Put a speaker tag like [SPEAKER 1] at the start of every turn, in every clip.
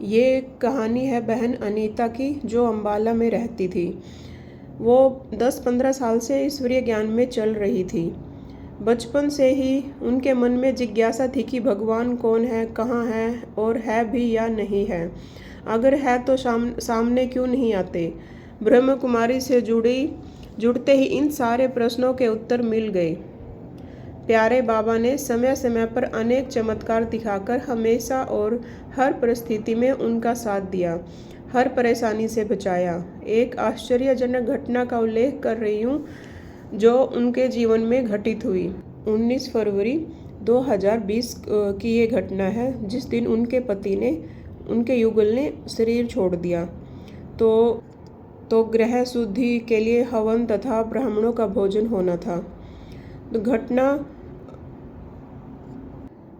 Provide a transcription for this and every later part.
[SPEAKER 1] ये कहानी है बहन अनीता की, जो अम्बाला में रहती थी। वो 10-15 साल से ईश्वरीय ज्ञान में चल रही थी। बचपन से ही उनके मन में जिज्ञासा थी कि भगवान कौन है, कहाँ है और है भी या नहीं है। अगर है तो सामने क्यों नहीं आते। ब्रह्म कुमारी से जुड़ते ही इन सारे प्रश्नों के उत्तर मिल गए। प्यारे बाबा ने समय समय पर अनेक चमत्कार दिखाकर हमेशा और हर परिस्थिति में उनका साथ दिया, हर परेशानी से बचाया। एक आश्चर्यजनक घटना का उल्लेख कर रही हूँ जो उनके जीवन में घटित हुई। 19 फरवरी 2020 की ये घटना है, जिस दिन उनके पति ने, उनके युगल ने शरीर छोड़ दिया। तो ग्रह शुद्धि के लिए हवन तथा ब्राह्मणों का भोजन होना था। तो घटना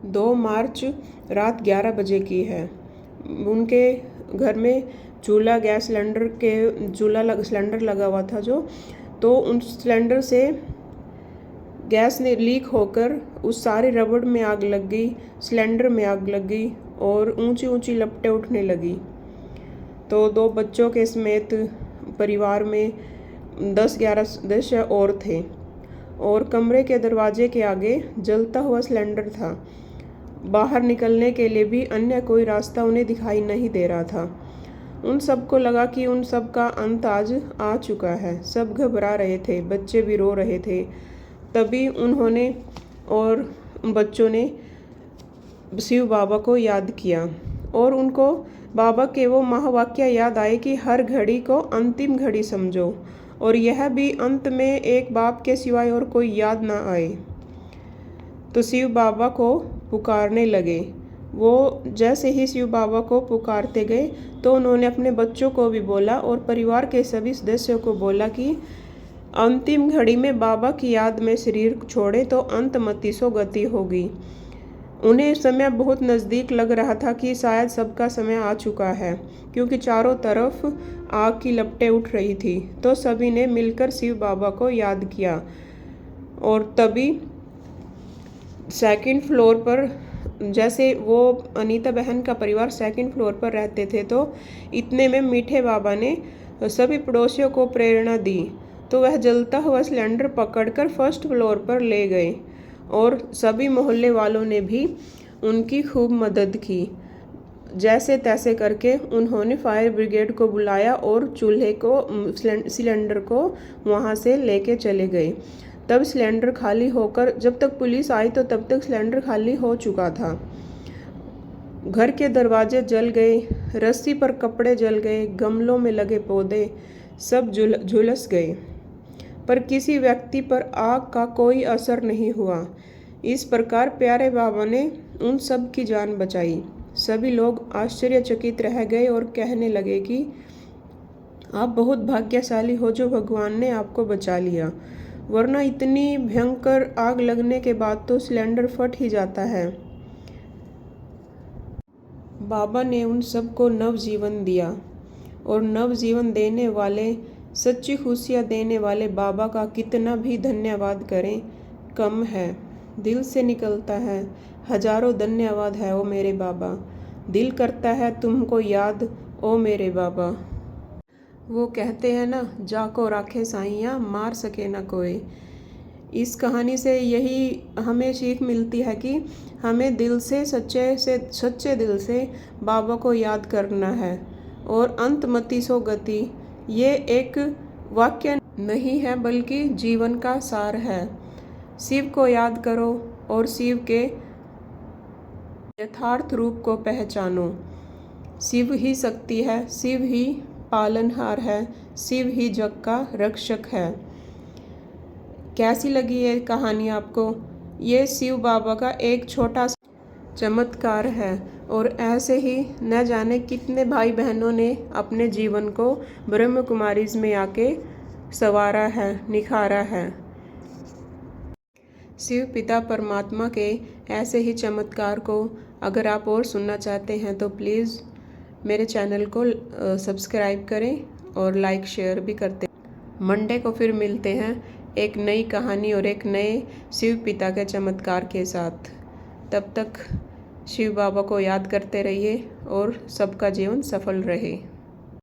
[SPEAKER 1] 2 मार्च रात 11 बजे की है। उनके घर में गैस सिलेंडर लगा हुआ था तो उन सिलेंडर से गैस ने लीक होकर उस सारी रबड़ में आग लग गई, सिलेंडर में आग लग गई और ऊंची ऊंची लपटें उठने लगी। तो 2 बच्चों के समेत परिवार में 10-11 सदस्य और थे और कमरे के दरवाजे के आगे जलता हुआ सिलेंडर था। बाहर निकलने के लिए भी अन्य कोई रास्ता उन्हें दिखाई नहीं दे रहा था। उन सबको लगा कि उन सब का अंत आज आ चुका है। सब घबरा रहे थे, बच्चे भी रो रहे थे। तभी उन्होंने और बच्चों ने शिव बाबा को याद किया और उनको बाबा के वो महावाक्य याद आए कि हर घड़ी को अंतिम घड़ी समझो, और यह भी अंत में एक बाप के सिवाय और कोई याद ना आए। तो शिव बाबा को पुकारने लगे। वो जैसे ही शिव बाबा को पुकारते गए तो उन्होंने अपने बच्चों को भी बोला और परिवार के सभी सदस्यों को बोला कि अंतिम घड़ी में बाबा की याद में शरीर छोड़े तो अंतमति सो गति होगी। उन्हें समय बहुत नज़दीक लग रहा था कि शायद सबका समय आ चुका है, क्योंकि चारों तरफ आग की लपटें उठ रही थी। तो सभी ने मिलकर शिव बाबा को याद किया और तभी सेकंड फ्लोर पर, जैसे वो अनीता बहन का परिवार सेकंड फ्लोर पर रहते थे, तो इतने में मीठे बाबा ने सभी पड़ोसियों को प्रेरणा दी। तो वह जलता हुआ सिलेंडर पकड़कर फर्स्ट फ्लोर पर ले गए और सभी मोहल्ले वालों ने भी उनकी खूब मदद की। जैसे तैसे करके उन्होंने फायर ब्रिगेड को बुलाया और सिलेंडर को वहाँ से लेके चले गए। तब सिलेंडर खाली होकर, जब तक पुलिस आई तो तब तक सिलेंडर खाली हो चुका था। घर के दरवाजे जल गए, रस्सी पर कपड़े जल गए, गमलों में लगे पौधे सब झुलस गए, पर किसी व्यक्ति पर आग का कोई असर नहीं हुआ। इस प्रकार प्यारे बाबा ने उन सब की जान बचाई। सभी लोग आश्चर्यचकित रह गए और कहने लगे कि आप बहुत भाग्यशाली हो जो भगवान ने आपको बचा लिया, वरना इतनी भयंकर आग लगने के बाद तो सिलेंडर फट ही जाता है। बाबा ने उन सबको नवजीवन दिया और नवजीवन देने वाले, सच्ची खुशियाँ देने वाले बाबा का कितना भी धन्यवाद करें कम है। दिल से निकलता है, हजारों धन्यवाद है ओ मेरे बाबा। दिल करता है तुमको याद ओ मेरे बाबा। वो कहते हैं ना, जाको राखे साइयाँ मार सके ना कोई। इस कहानी से यही हमें सीख मिलती है कि हमें दिल से सच्चे दिल से बाबा को याद करना है। और अंतमति सो गति, ये एक वाक्य नहीं है बल्कि जीवन का सार है। शिव को याद करो और शिव के यथार्थ रूप को पहचानो। शिव ही शक्ति है, शिव ही पालनहार है, शिव ही जग का रक्षक है। कैसी लगी ये कहानी आपको? ये शिव बाबा का एक छोटा सा चमत्कार है और ऐसे ही न जाने कितने भाई बहनों ने अपने जीवन को ब्रह्म कुमारीज में आके संवारा है, निखारा है। शिव पिता परमात्मा के ऐसे ही चमत्कार को अगर आप और सुनना चाहते हैं तो प्लीज़ मेरे चैनल को सब्सक्राइब करें और लाइक शेयर भी करते। मंडे को फिर मिलते हैं एक नई कहानी और एक नए शिव पिता के चमत्कार के साथ। तब तक शिव बाबा को याद करते रहिए और सबका जीवन सफल रहे।